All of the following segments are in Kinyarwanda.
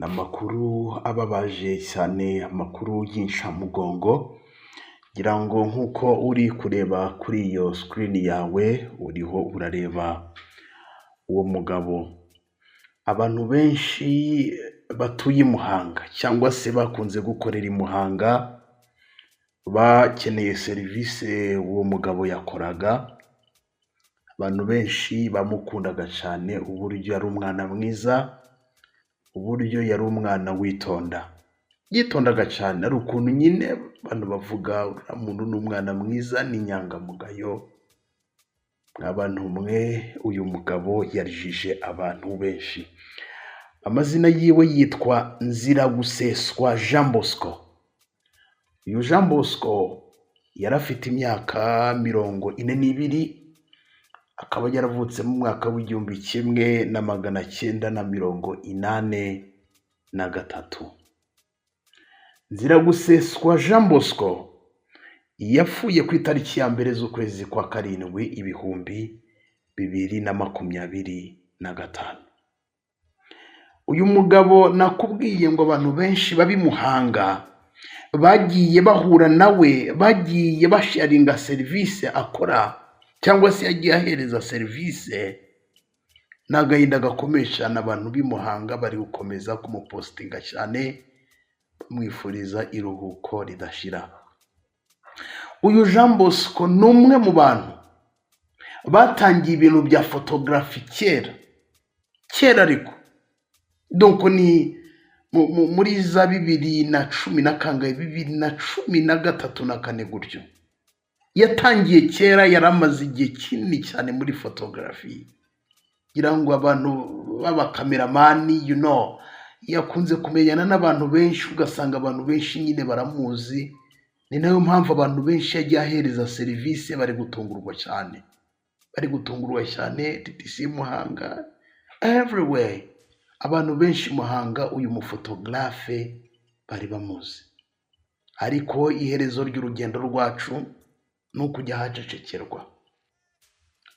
Amakuru ababaje cyane, amakuru y'inshamugongo, ngira ngo nk'uko uri kureba kuri iyo screen yawe, uriho urareba uwo mugabo. Abantu benshi batuye i Muhanga cyangwa se bakunze gukorera i Muhanga, bakeneye serivisi uwo mugabo yakoraga. Abantu benshi bamukundaga cyane uburyo yari umwana mwiza, uburyo yari umwana witonda, yitondaga cyane. Ari ukuntu nyine abantu bavuga uriya muntu ni umwana mwiza, ni inyangamugayo. Abantu mwe, uyu mugabo yarijije abantu benshi. Amazina yiwe yitwa Nziraguseswa Jean Bosco. Uyu Jean Bosco yari afite imyaka 42, akaba yaravutse mu mwaka w'1983. Nziraguseswa Jean Bosco yapfuye ku itariki ya mbere z'ukwezi kwa karindwi 2025. Uyu mugabo nakubwiye ngo abantu benshi babi Muhanga bagiye bahura nawe, bagiye basharinga serivisi akora cyangwa se yagiye ahereza serivisi. N'agahinda gakomeye cyane, abantu b'i Muhanga bari gukomeza kumupostinga cyane, bamwifuriza iruhuko ridashira. Uyu Jean Bosco ni umwe mu bantu batangiye ibintu bya photography kera ariko donc ni muri za 2013 na 4 gutyo. Yatangiye kera, yaramaze igihe kinini cyane muri photography. Ngira ngo abantu b'abakameramani yakunze kumenyana n'abantu benshi, ugasanga abantu benshi nyine baramuzi. Ni nayo mpamvu abantu benshi yagiye ahereza serivisi bari gutungurwa cyane, TTC Muhanga, everywhere. Abantu benshi Muhanga uyu mufotogarafe bari bamuzi. Ariko iherezo ry'urugendo rwacu ni ukujya hacecekerwa.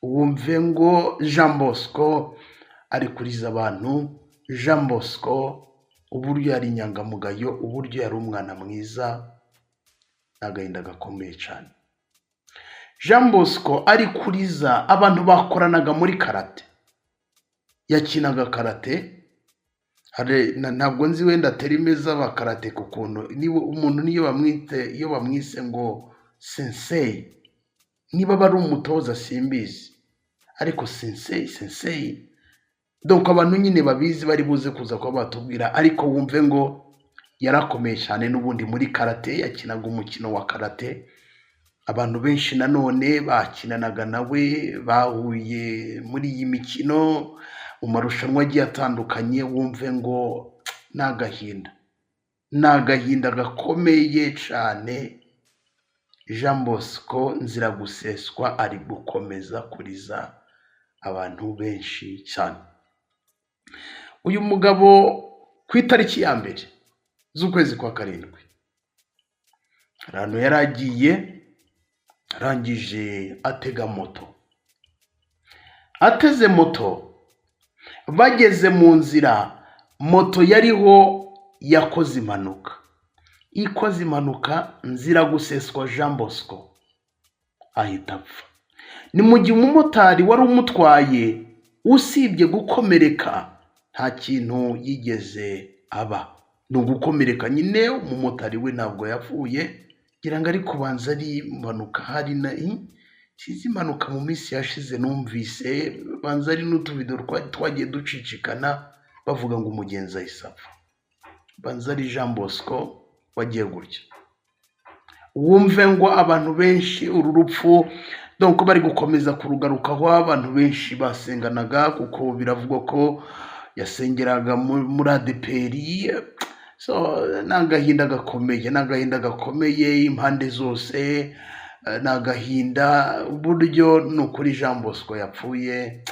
Wumve ngo Jean Bosco ari kuriza abantu. Jean Bosco uburyo yari inyangamugayo, uburyo yari umwana mwiza, n'agahinda gakomeye cyane. Jean Bosco ari kuriza abantu bakoranaga muri karate. Yakinaga karate. Ntabwo nzi wenda terime z'abakarate ku kuntu umuntu iyo bamwise ngo sensei, niba bari umutoza simbizi, ariko sensei donc abantu nyine babizi bari buze kuza kuba batubwira. Ariko wumve ngo yarakomeye cyane n'ubundi muri karate, yakinaga umukino wa karate. Abantu benshi nanone bakinanaga nawe, bahuye muri iyi mikino mu marushanwa agiye atandukanye. Wumve ngo n'agahinda gakomeye cyane. Jean Bosco Nziraguseswa ari gukomeza kuriza abantu benshi cyane. Uyu mugabo ku itariki ya mbere z'ukwezi kwa karindwi, ahantu yari agiye, arangije atega moto. Ateze moto, bageze mu nzira, moto yariho yakoze impanuka. Ikoze impanuka, Nziraguseswa Jean Bosco ahita apfa. Ni mu gihe umumotari wari umutwaye, usibye gukomereka, nta kintu yigeze aba. Ni ugukomereka nyine, umumotari we ntabwo yapfuye. Ngira ngo ari kubanza ari impanuka, hari kizi impanuka mu minsi yashize numvise, banza ari n'utuvido twagiye ducicikana bavuga ngo umugenzi ahise apfa. Banza ari Jean Bosco wagiye gutya. Wumve ngo abantu benshi uru rupfu donc bari gukomeza kurugarukaho. Abantu benshi basenganaga, kuko biravugwa ko yasengeraga muri ADPR. So n'agahinda gakomeye impande zose. N'agahinda uburyo n'ukuri Jean Bosco yapfuye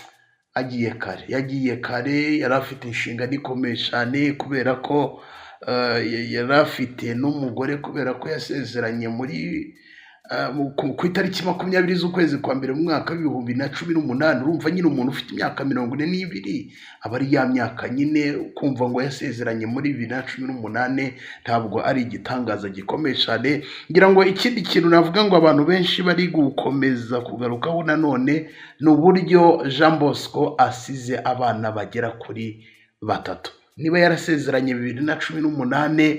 yagiye kare. Yari afite inshingano ikomeye cyane, kubera ko yari afite n'umugore, kubera ko yasezeranye muri ku itariki 20 z'ukwezi kwa mbere mu mwaka w'2018. Urumva nyine umuntu ufite imyaka 42 aba ari ya myaka nyine kumva ngo yasezeranye muri 2018 ntabwo ari igitangaza gikomeye cyane. Ngira ngo ikindi kintu navuga ngo abantu benshi bari gukomeza kugarukaho nanone ni uburyo Jean Bosco asize abana bagera kuri 3. Niba yarasezeranye 2018,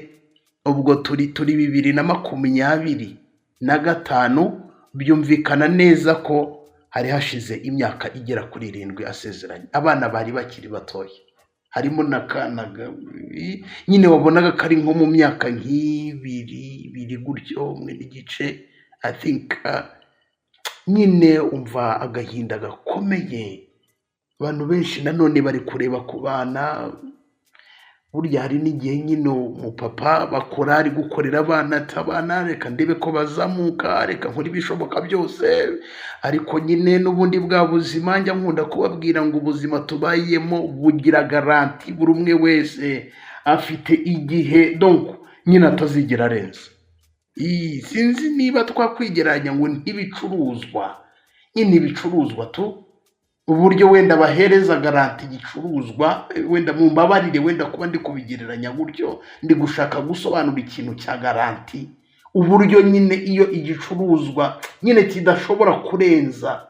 ubwo turi 2025, byumvikana neza ko hari hashize imyaka igera kuri 7 asezeranye. Abana bari bakiri batoya, harimo n'akana nyine wabonaga kari nko mu myaka nk'ibiri gutyo, umwe n'igice. I think nyine umva agahinda gakomeye. Abantu benshi nanone bari kureba ku bana. Burya hari n'igihe nyine umupapa bakora ari gukorera abana atabana, reka ndebe ko bazamuka, reka nkora ibishoboka byose, ariko nyine n'ubundi bwa buzima njya nkunda kubabwira ngo ubuzima tubayemo bugira garanti. Buri umwe wese afite igihe donc nyine atazigera arenza. Sinzi niba twakwigeranya ngo ntibicuruzwa, nyine ibicuruzwa tu uburyo wenda bahereza garanti igicuruzwa, wenda mumbabarire wenda kuba ndi kubigereranya gutyo, ndi gushaka gusobanura ikintu cya garanti, uburyo nyine iyo igicuruzwa nyine kidashobora kurenza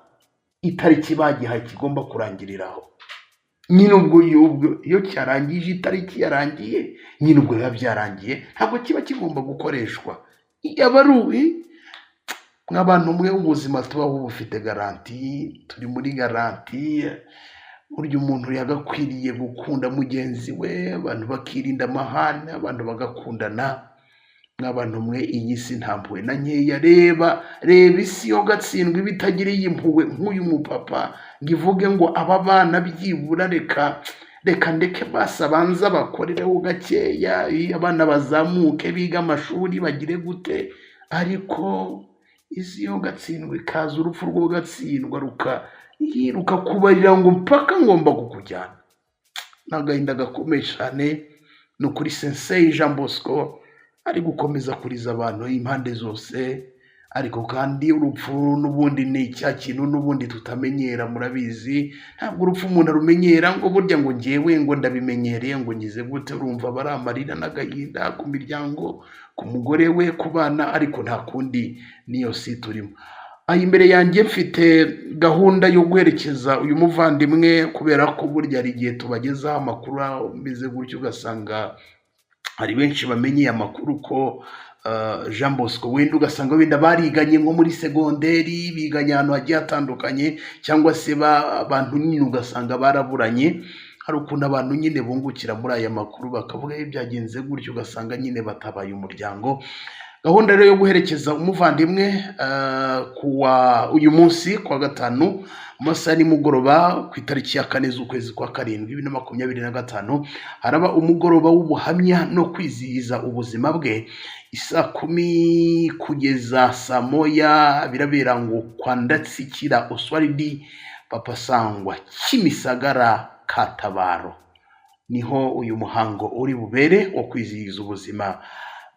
itariki bagihaye kigomba kurangiriraho. Nyine ubwo iyo cyarangije itariki yarangiye, nyine ubwo biba byarangiye, ntabwo kiba kigomba gukoreshwa. Yabaruwi nk'abantu mwe ubuzima tubaho bufite garanti, turi muri garanti. Burya umuntu yagakwiriye gukunda mugenzi we, abantu bakirinda amahane, abantu bagakundana. Nk'abantu mwe iyi si nta mpuhwe na nkeya. Reba isi yo gatsindwa bitagiriye impuhwe nk'uyu mupapa ngo ivuge ngo aba bana byibura reka ndeke basabanza bakorereho gakeya, abana bazamuke biga amashuri bagire gute. Ariko isi yo gatsindwa ikaza urupfu rwo gatsindwa rukakubarira ngo mpaka ngomba kukujyana. N'agahinda gakomeye cyane. Ni ukuri Sensei Jean Bosco ari gukomeza kuriza abantu impande zose, ariko kandi urupfu n'ubundi ni icya kintu n'ubundi tutamenyera. Murabizi ntabwo urupfu umuntu arumenyera ngo burya ngo ngewe ngo ndabimenyereye ngo ngize gute. Urumva bari amarira n'agahinda ku miryango, ku mugore we, ku bana, ariko nta kundi niyo si turimo. Imbere yanjye mfite gahunda yo guherekeza uyu muvandimwe, kubera ko burya ari igihe tubagezaho amakuru ameze gutyo ugasanga hari benshi bamenye amakuru ko Jean Bosco wenda ugasanga wenda bariganye nko muri segonderi, biganye ahantu hagiye hatandukanye, cyangwa se abantu nyine ugasanga baraburanye. Hari ukuntu abantu nyine bungukira muri aya makuru bakavuga byagenze gutyo, ugasanga nyine batabaye umuryango. Gahunda rero yo guherekeza umuvandimwe kuwa uyu munsi kwa gatanu masaha nimugoroba ku itariki ya 4 z'ukwezi kwa 7 2025, haraba umugoroba w'ubuhamya no kwizihiza ubuzima bwe. Isaa 10 kugeza saa moya birabera ngo kwa Ndatsikira Oswald Papa Sangwa Kimisagara Katabaro. Niho uyu muhango uri bubere wo kwizihiza ubuzima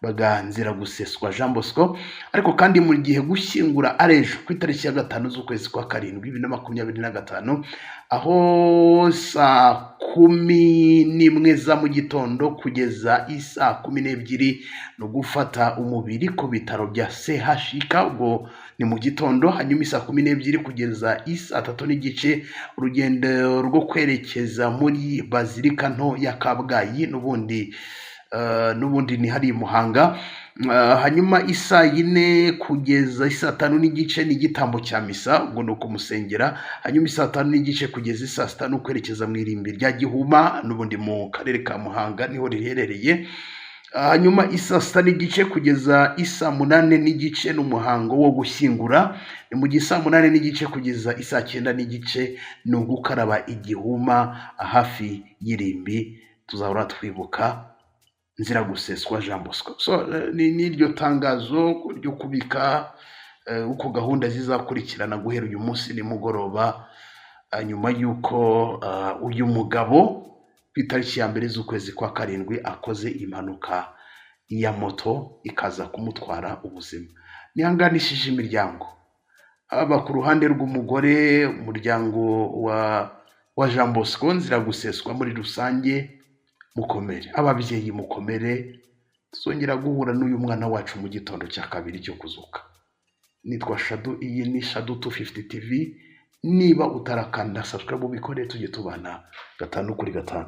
baganzira guseswa Jean Bosco. Ariko kandi mu gihe gushyingura arejo ku itariki ya 5 z'ukwezi kwa 7 2025, aho saa 11 za mu gitondo kugeza isaa 12 no gufata umubiri ku bitaro bya CHUK. Ubwo ni mu gitondo. Hanyuma isaa 12 kugeza isaa 3 n'igice urugendo rwo kwerekeza muri Bazilika nto ya Kabgayi, n'ubundi ni hari Muhanga. Hanyuma isaa 4 kugeza isaa 5 n'igice ni igitambo cya misa, ubwo no kumusengera. Hanyuma isaa 5 n'igice kugeza isaa 6 no kwerekeza mu irimbi rya Gihuma, n'ubundi mu karere ka Muhanga niho riherereye. Hanyuma isaa 6 n'igice kugeza isaa 8 n'igice n'umuhango wo gushyingura. Ni mu gihe saa 8 n'igice kugeza isaa 9 n'igice no gukaraba igihuma hafi y'irimbi. Tuzahora twibuka nzira guseswa Jean Bosco. So ni iryo tangazo ryo kubika uko gahunda zizakurikirana guhera uyu munsi nimugoroba, nyuma yuko uyu mugabo ku itariki ya 2 z'ukwezi kwa 7 akoze impanuka ya moto ikaza kumutwara ubuzima. nihanganishije imiryango, haba ku ruhande rw'umugore, umuryango wa Jean Bosco nzira guseswa muri rusange, mukomere ababyeyi, mukomere. Tuzongera guhura n'uyu mwana wacu mu gitondo cya kabiri cyo kuzuka. Nitwa Shadu, iyi ni Shadu 250 TV. Niba utarakanda subscribe ubikore, tujye tubana 5 kuri 5.